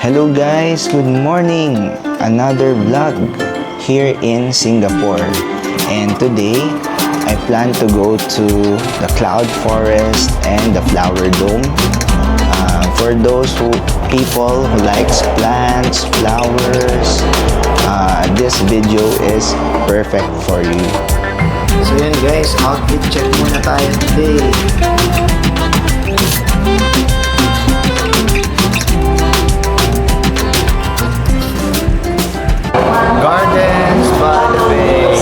Hello guys, good morning! Another vlog here in Singapore. And today, I plan to go to the cloud forest and the flower dome. For those people who likes plants, flowers, this video is perfect for you. So yun guys, outfit check muna tayo today. Gardens by the bay.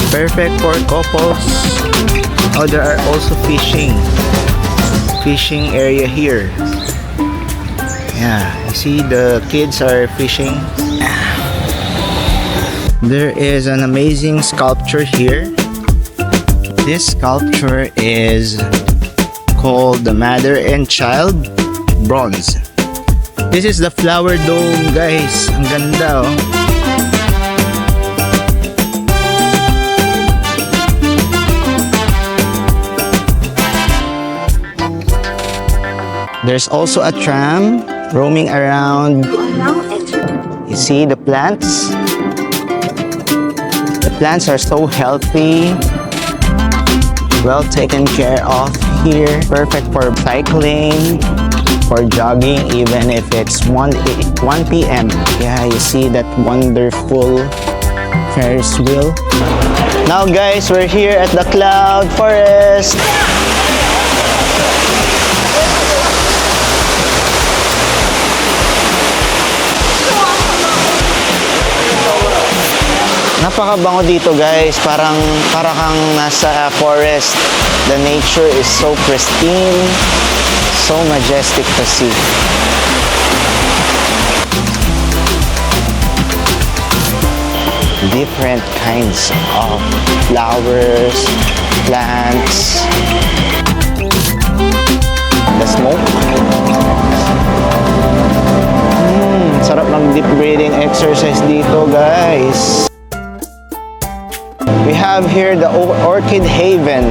Perfect for couples. Oh, there are also fishing area here. Yeah, you see the kids are fishing. There is an amazing sculpture here. This sculpture is called the Mother and Child Bronze. This is the flower dome, guys. Ang ganda, oh. There's also a tram roaming around. You see the plants? The plants are so healthy, well taken care of here. Perfect for cycling, for jogging, even if it's 1 p.m. Yeah, you see that wonderful Ferris wheel. Now guys, we're here at the cloud forest. Napakabango dito guys, para kang nasa forest. The nature is so pristine, so majestic to see. Different kinds of flowers, plants, the smoke. Sarap ng deep breathing exercise dito guys. We have here the Orchid Haven.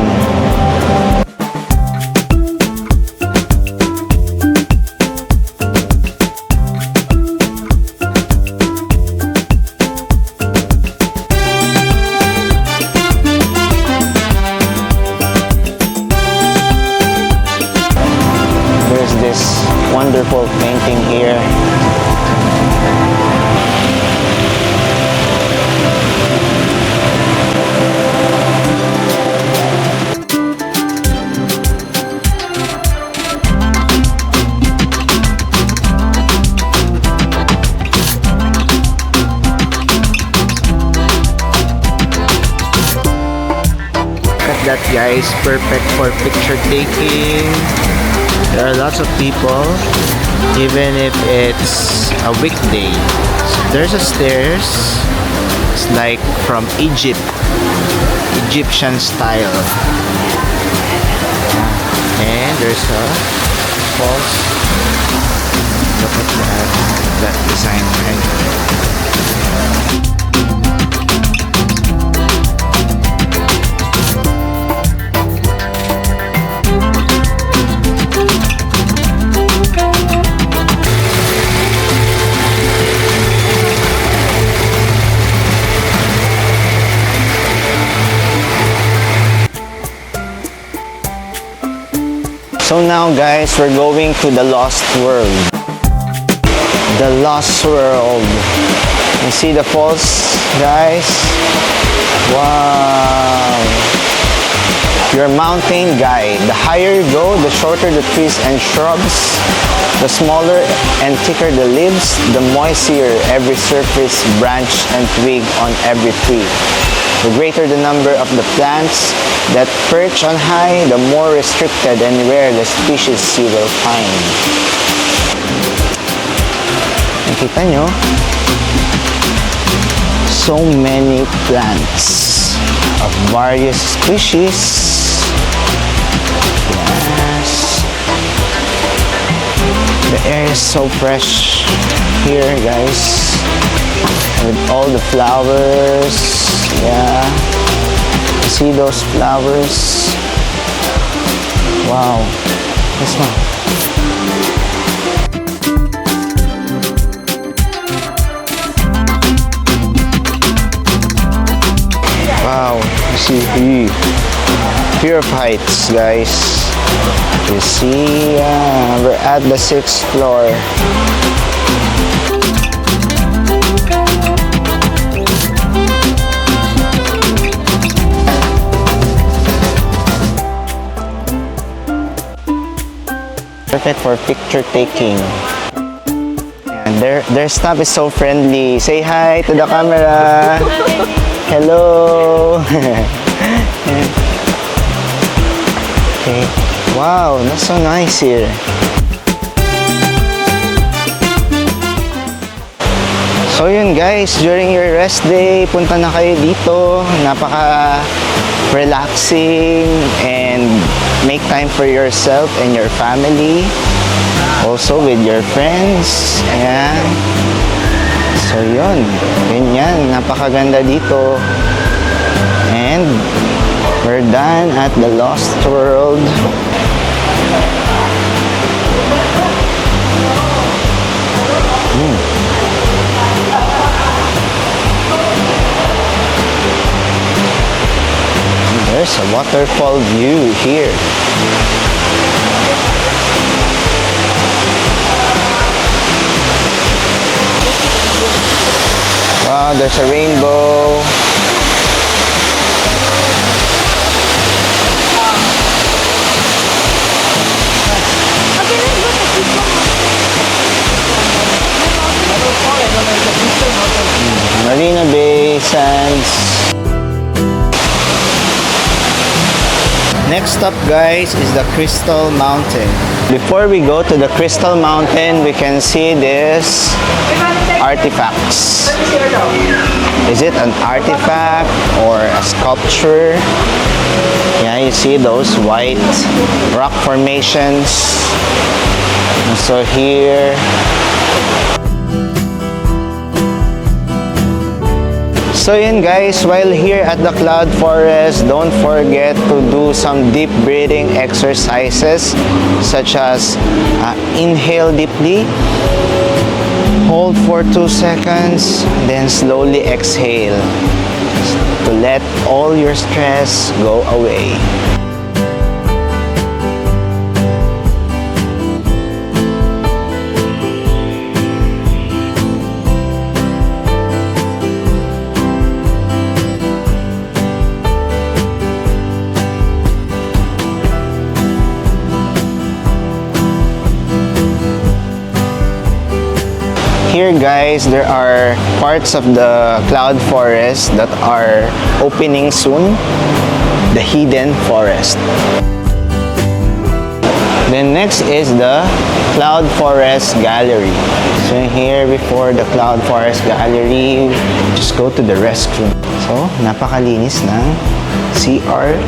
There's this wonderful painting here. That guys, perfect for picture taking. There are lots of people, even if it's a weekday. So there's a stairs. It's like from Egyptian style. And there's a falls. Look at that design, right? So now guys, we're going to the lost world. The lost world. You see the falls, guys? Wow! You're a mountain guy. The higher you go, the shorter the trees and shrubs. The smaller and thicker the leaves, the moister every surface, branch and twig on every tree. The greater the number of the plants that perch on high, the more restricted and rare the species you will find. Nakita nyo? So many plants of various species The air is so fresh here, guys. With all the flowers. Yeah. You see those flowers? Wow. This one. Wow. You see, fear of heights, guys. You see, we're at the 6th floor. Perfect for picture taking. And their staff is so friendly. Say hi to the camera. Hello. Okay. Wow, that's so nice here. So yun guys, during your rest day, punta na kayo dito. Napaka relaxing and make time for yourself and your family. Also with your friends. Ayan. So yun, ganyan, napakaganda dito. And we're done at the Lost World. There's a waterfall view here. Wow, there's a rainbow. Marina Bay Sands. Next up guys is the Crystal Mountain. Before we go to the Crystal Mountain, we can see this artifacts. Is it an artifact or a sculpture? Yeah, you see those white rock formations. So here, so yun guys, while here at the Cloud Forest, don't forget to do some deep breathing exercises such as inhale deeply, hold for 2 seconds, then slowly exhale to let all your stress go away. Here guys, there are parts of the Cloud Forest that are opening soon. The hidden forest. Then next is the Cloud Forest Gallery. So here before the Cloud Forest Gallery, just go to the restroom. So, napakalinis ng CR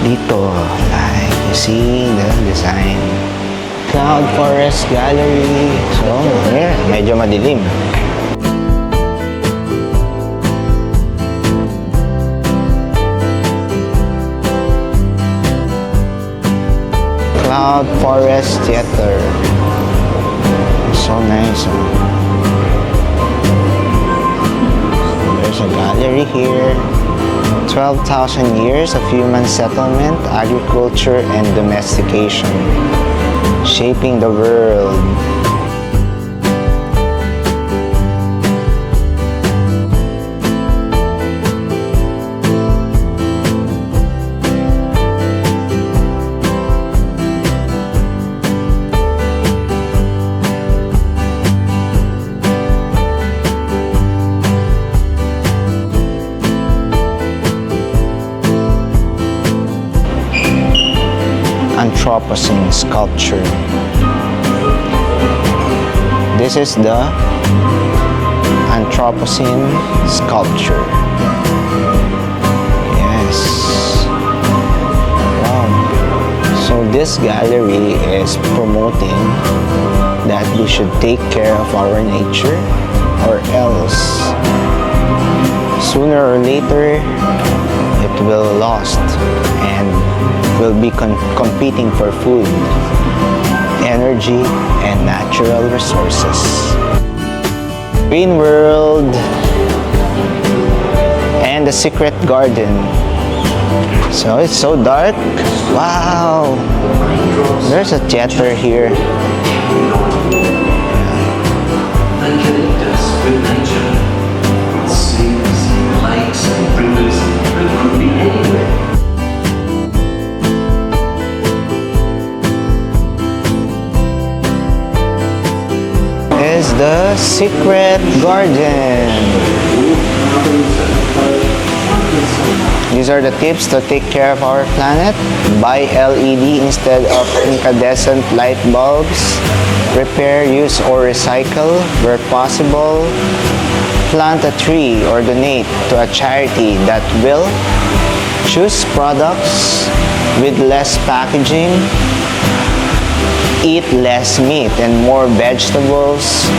dito. Like, you see the design. Cloud Forest Gallery. So, here, medyo madilim. Cloud Forest Theater. So nice. There's a gallery here. 12,000 years of human settlement, agriculture, and domestication. Shaping the world. Anthropocene sculpture. This is the Anthropocene sculpture. Yes. Wow. So this gallery is promoting that we should take care of our nature, or else sooner or later it will lost and will be competing for food, energy, and natural resources. Green world and the secret garden. So it's so dark. Wow, there's a theater here. Is the secret garden. These are the tips to take care of our planet. Buy LED instead of incandescent light bulbs. Repair, use, or recycle where possible. Plant a tree or donate to a charity that will. Choose products with less packaging. Eat less meat and more vegetables.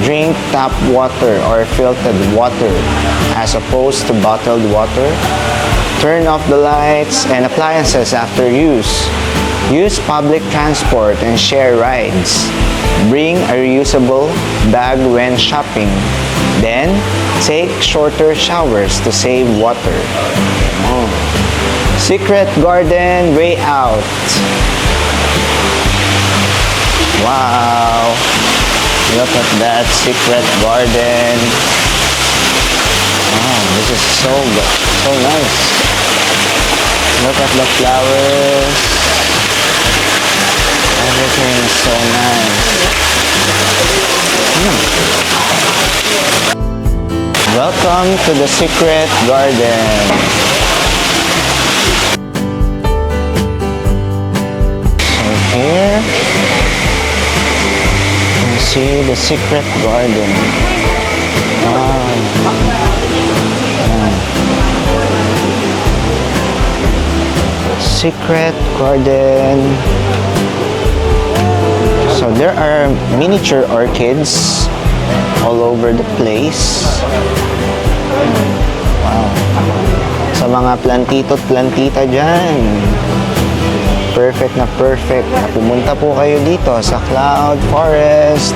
Drink tap water or filtered water as opposed to bottled water. Turn off the lights and appliances after use. Use public transport and share rides. Bring a reusable bag when shopping. Then, take shorter showers to save water. Secret garden way out. Wow! Look at that secret garden. Wow, this is so nice. Look at the flowers. Everything is so nice. Welcome to the secret garden. So here, you see the secret garden. Wow. Secret garden. So there are miniature orchids all over the place. Wow. Sa mga plantito't plantita dyan, perfect na pumunta po kayo dito sa Cloud Forest.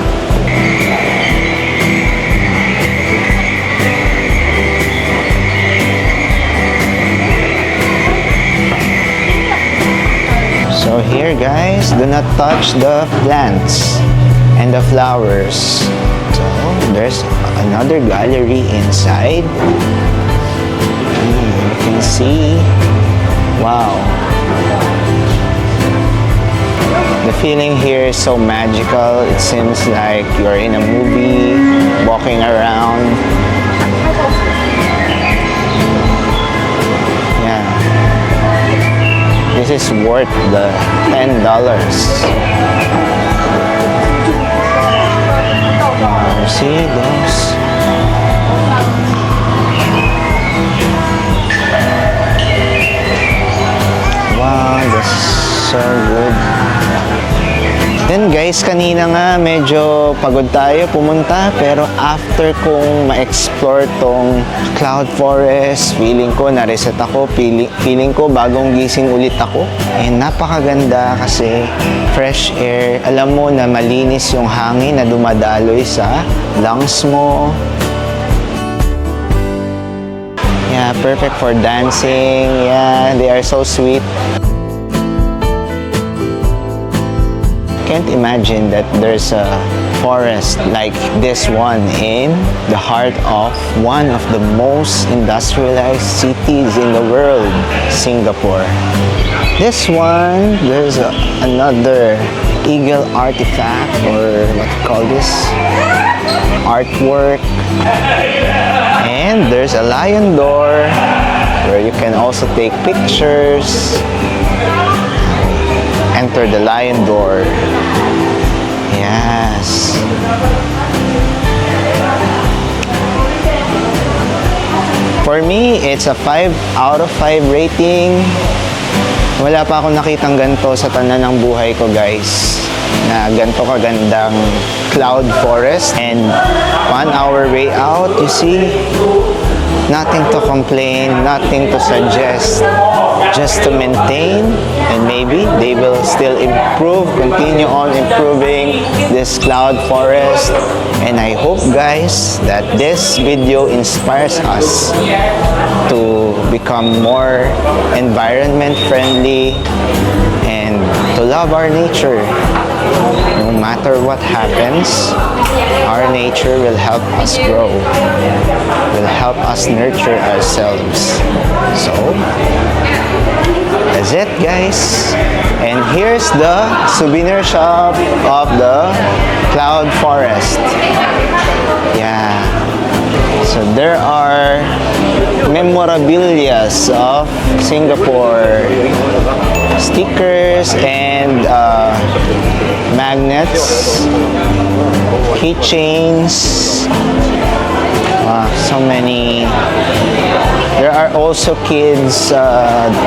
So here guys, do not touch the plants and the flowers. So there's another gallery inside. You can see. Wow. The feeling here is so magical. It seems like you're in a movie, walking around. Yeah. This is worth the $10. See those? Wow, that's so good. Then guys, kanina nga medyo pagod tayo pumunta, pero after kong ma-explore tong Cloud Forest, feeling ko na-reset ako, feeling ko bagong gising ulit ako. And napakaganda kasi fresh air. Alam mo na malinis yung hangin na dumadaloy sa lungs mo. Yeah, perfect for dancing. Yeah, they are so sweet. Can't imagine that there's a forest like this one in the heart of one of the most industrialized cities in the world, Singapore. This one, there's another eagle artifact, or what you call this, artwork. And there's a lion door where you can also take pictures. Enter the lion door. Yes. For me, it's a 5 out of 5 rating. Wala pa akong nakitang ganito sa tanan ng buhay ko, guys. Na ganito kagandang cloud forest. And on our way out, you see, nothing to complain, nothing to suggest, just to maintain, and maybe they will still improve, continue on improving this cloud forest. And I hope, guys, that this video inspires us to become more environment friendly and to love our nature. No matter what happens, our nature will help us grow, will help us nurture ourselves. So, that's it, guys. And here's the souvenir shop of the cloud forest. Yeah. So there are memorabilias of Singapore, stickers and magnets, keychains, so many. There are also kids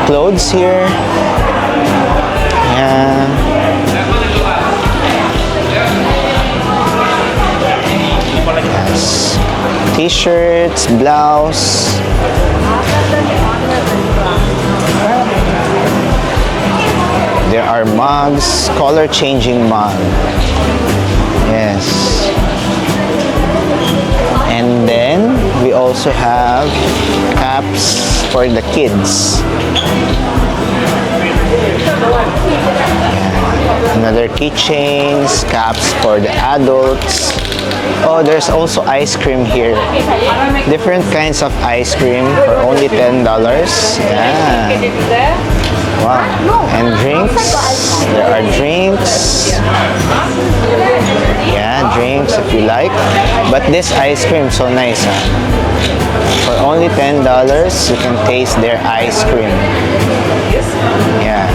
clothes here. Yeah. Yes. T-shirts, blouse. There are mugs, color changing mug. Yes. And then we also have caps for the kids. Yeah. Another keychains, caps for the adults. Oh, there's also ice cream here. Different kinds of ice cream for only $10. Yeah. Wow. And drinks. There are drinks. Yeah, drinks if you like. But this ice cream so nice, huh? For only $10, you can taste their ice cream. Yeah.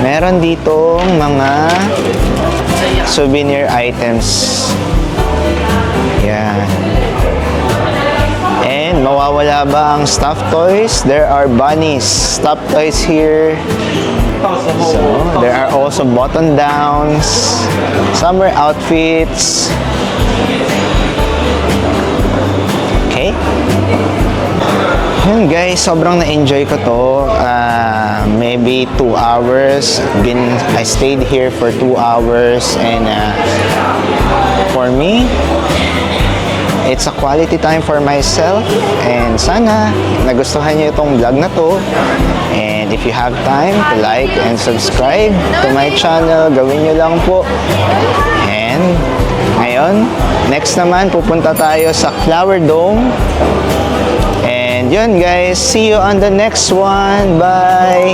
Meron ditong mga souvenir items. Yeah. And mawawala ba ang stuffed toys? There are bunnies, stuffed toys here. So, there are also button downs, summer outfits. Okay. Yun guys, sobrang na-enjoy ko to. Maybe 2 hours. I stayed here for 2 hours and for me, it's a quality time for myself and sana nagustuhan niyo itong vlog na to. And if you have time to like and subscribe to my channel, gawin niyo lang po. And ngayon, next naman pupunta tayo sa Flower Dome. And yun guys, see you on the next one. Bye!